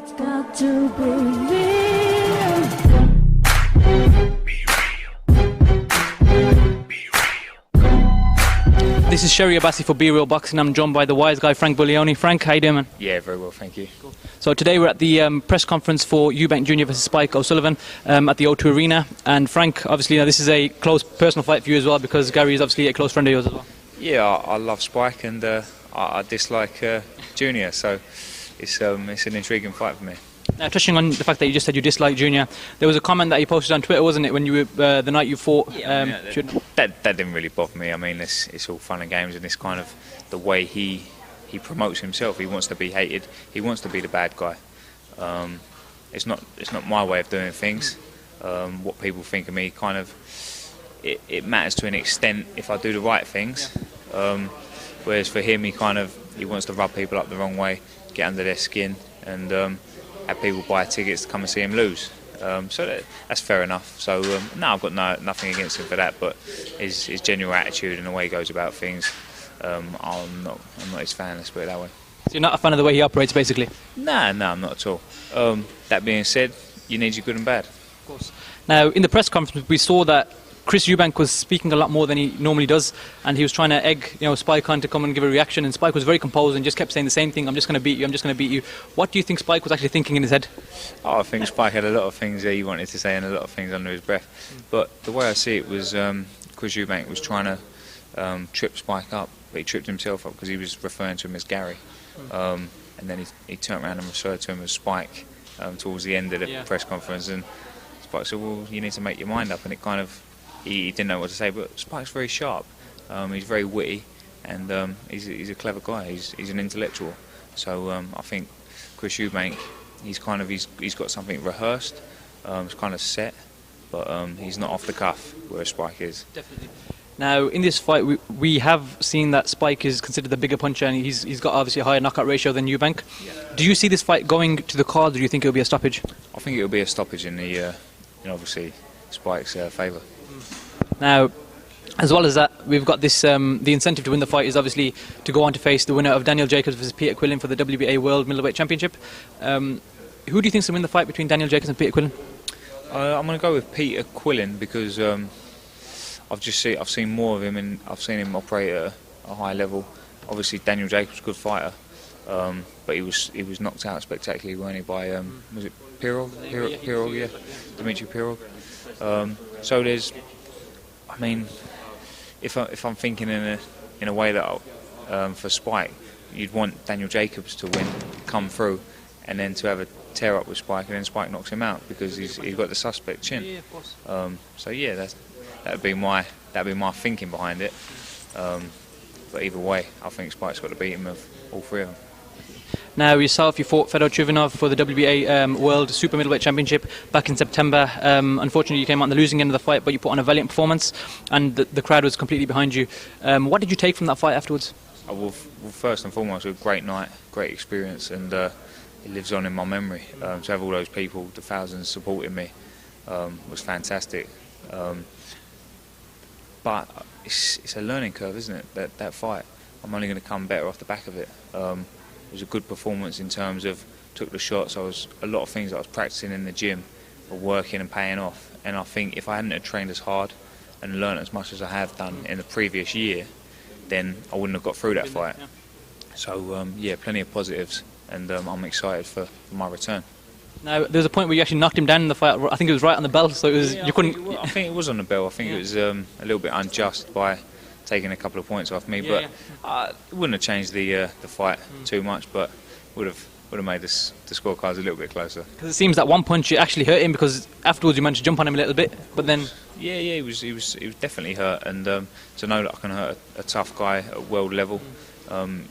It's got to be real. This is Sherry Abbasi for Be Real Boxing. I'm joined by the wise guy, Frank Buglioni. Frank, how you doing, man? Yeah, very well, thank you. Cool. So today we're at the press conference for Eubank Jr. versus Spike O'Sullivan at the O2 Arena. And Frank, obviously, this is a close personal fight for you as well, because Gary is obviously a close friend of yours as well. Yeah, I love Spike and I dislike Junior, so it's an intriguing fight for me. Now, touching on the fact that you just said you dislike Junior, there was a comment that you posted on Twitter, wasn't it, when you were the night you fought? That didn't really bother me. I mean, it's all fun and games, and it's kind of the way he promotes himself. He wants to be hated. He wants to be the bad guy. It's not my way of doing things. What people think of me, kind of, it matters to an extent if I do the right things. Whereas for him, he wants to rub people up the wrong way, get under their skin, and have people buy tickets to come and see him lose. So that's fair enough. So no, I've got nothing against him for that, but his general attitude and the way he goes about things, I'm not his fan, let's put it that way. So you're not a fan of the way he operates, basically? No, I'm not at all. That being said, you need your good and bad. Of course. Now, in the press conference, we saw that Chris Eubank was speaking a lot more than he normally does, and he was trying to egg Spike on to come and give a reaction, and Spike was very composed and just kept saying the same thing: I'm just going to beat you, I'm just going to beat you. What do you think Spike was actually thinking in his head? I think Spike had a lot of things he wanted to say and a lot of things under his breath. But the way I see it was Chris Eubank was trying to trip Spike up, but he tripped himself up because he was referring to him as Gary. And then he turned around and referred to him as Spike towards the end of the press conference, and Spike said, well, you need to make your mind up, and it kind of, he didn't know what to say, but Spike's very sharp, he's very witty, and he's a clever guy, he's an intellectual. So I think Chris Eubank, he's got something rehearsed, it's kind of set, but he's not off the cuff, whereas Spike is. Definitely. Now, in this fight, we have seen that Spike is considered the bigger puncher, and he's got obviously a higher knockout ratio than Eubank. Yeah. Do you see this fight going to the cards, or do you think it'll be a stoppage? I think it'll be a stoppage in the, obviously, Spike's favour. Now, as well as that, we've got this, the incentive to win the fight is obviously to go on to face the winner of Daniel Jacobs versus Peter Quillen for the WBA World Middleweight Championship. Who do you think's going to win the fight between Daniel Jacobs and Peter Quillen? I'm going to go with Peter Quillen because I've seen more of him, and I've seen him operate at a high level. Obviously, Daniel Jacobs is a good fighter, but he was knocked out spectacularly, weren't he, by was it Pirog? Pirog, yeah, Dimitri Pirog. So there's, I mean, if I'm thinking in a way that for Spike, you'd want Daniel Jacobs to win, come through, and then to have a tear up with Spike, and then Spike knocks him out because he's got the suspect chin. Yeah, of course. So yeah, that'd be my thinking behind it. But either way, I think Spike's got to beat him of all three of them. Now, yourself, you fought Fedor Chuvinov for the WBA World Super Middleweight Championship back in September. Unfortunately, you came out on the losing end of the fight, but you put on a valiant performance, and the crowd was completely behind you. What did you take from that fight afterwards? Well, first and foremost, it was a great night, great experience, and it lives on in my memory. To have all those people, the thousands supporting me, was fantastic. But it's a learning curve, isn't it? That fight, I'm only going to come better off the back of it. It was a good performance in terms of took the shots. A lot of things that I was practicing in the gym were working and paying off. And I think if I hadn't have trained as hard and learned as much as I have done in the previous year, then I wouldn't have got through that fight. So yeah, plenty of positives, and I'm excited for my return. Now, there was a point where you actually knocked him down in the fight. I think it was right on the bell, so it was you couldn't. I think it was on the bell. I think it was a little bit unjust by taking a couple of points off me, but it wouldn't have changed the fight too much, but would have made the scorecards a little bit closer. Because it seems that one punch you actually hurt him, because afterwards you managed to jump on him a little bit, but then. Yeah, he was definitely hurt, and to know that I can hurt a tough guy at world level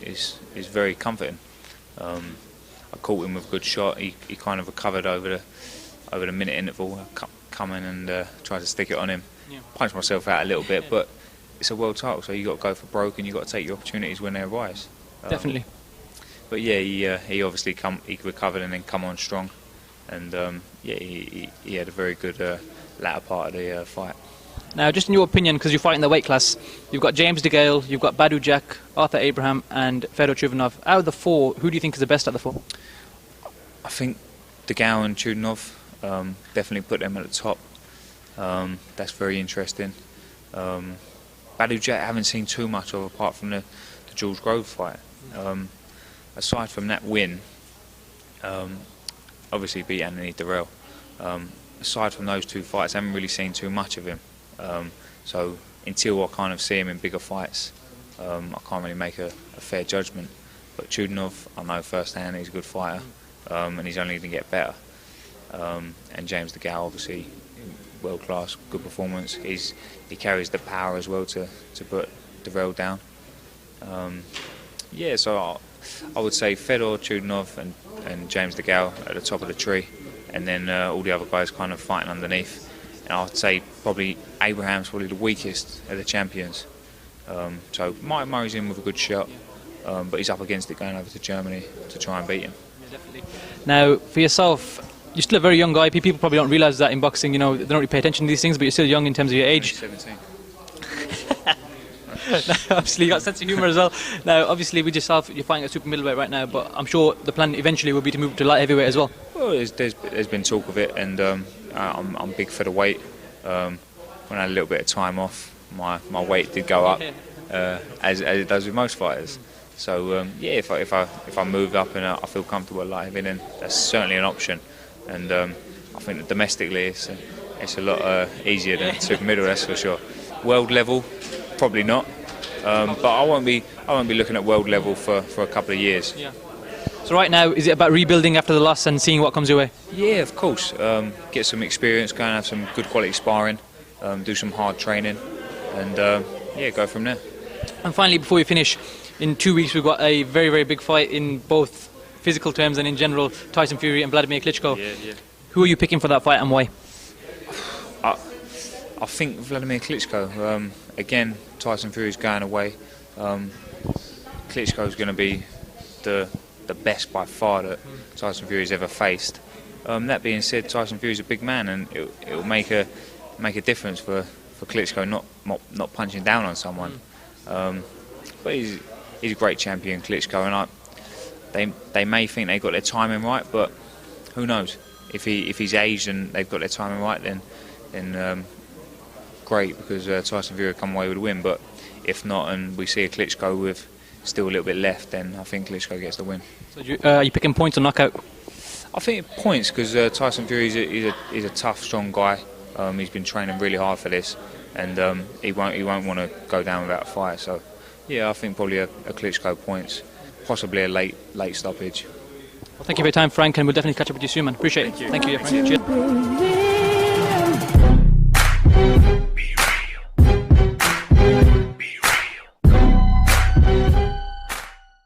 is very comforting. I caught him with a good shot. He kind of recovered over the minute interval. I come in and tried to stick it on him. Punched myself out a little bit, but it's a world title, so you got to go for broke, and you got to take your opportunities when they arise. Definitely. But yeah, he obviously he recovered and then come on strong, and yeah, he had a very good latter part of the fight. Now, just in your opinion, because you fight in the weight class, you've got James DeGale, you've got Badu Jack, Arthur Abraham, and Fedor Chuvinov. Out of the four, who do you think is the best at the four? I think Degao and Chudinov, definitely put them at the top. That's very interesting. Badujak I haven't seen too much of apart from the Jules Grove fight. Aside from that win, obviously beat Anthony Durrell. Aside from those two fights, I haven't really seen too much of him. So until I kind of see him in bigger fights, I can't really make a fair judgment. But Chudinov, I know firsthand he's a good fighter, and he's only going to get better. And James DeGale, obviously, world class, good performance. He carries the power as well to put Durrell down. Yeah, so I would say Fedor, Chudinov, and James DeGale at the top of the tree, and then all the other guys kind of fighting underneath. And I'd say probably Abraham's probably the weakest of the champions. So Mike Murray's in with a good shot, but he's up against it going over to Germany to try and beat him. Yeah, definitely. Now, for yourself, you're still a very young guy. People probably don't realise that in boxing, you know, they don't really pay attention to these things, but you're still young in terms of your age. 17. Now, obviously, you got a sense of humour as well. Now, obviously, with yourself, you're fighting at super middleweight right now, but I'm sure the plan eventually will be to move to light heavyweight as well. Well, there's been talk of it, and I'm big for the weight. When I had a little bit of time off, my weight did go up, as it does with most fighters. So yeah, if I move up and I feel comfortable at light heavy, then that's certainly an option. And I think that domestically it's a lot easier than super middle, that's for sure. World level, probably not. But I won't be looking at world level for a couple of years. Yeah. So right now, is it about rebuilding after the loss and seeing what comes your way? Yeah, of course. Get some experience, go and have some good quality sparring, do some hard training, and yeah, go from there. And finally, before we finish, in 2 weeks we've got a very, very big fight in both physical terms and in general, Tyson Fury and Vladimir Klitschko. Yeah. Who are you picking for that fight and why? I think Vladimir Klitschko. Again, Tyson Fury's going away. Klitschko's going to be the best by far that Tyson Fury's ever faced. That being said, Tyson Fury's a big man, and it'll make a difference for Klitschko not punching down on someone. But he's a great champion, Klitschko, and they may think they got their timing right, but who knows? If he's aged and they've got their timing right, then great, because Tyson Fury will come away with a win. But if not, and we see a Klitschko with still a little bit left, then I think Klitschko gets the win. So are you picking points or knockout? I think points, because Tyson Fury is a tough, strong guy. He's been training really hard for this, and he won't want to go down without a fight. So yeah, I think probably a Klitschko points, possibly a late stoppage. Well, thank you for your time, Frank, and we'll definitely catch up with you soon, man. Appreciate it. Thank you, Frank. Cheers.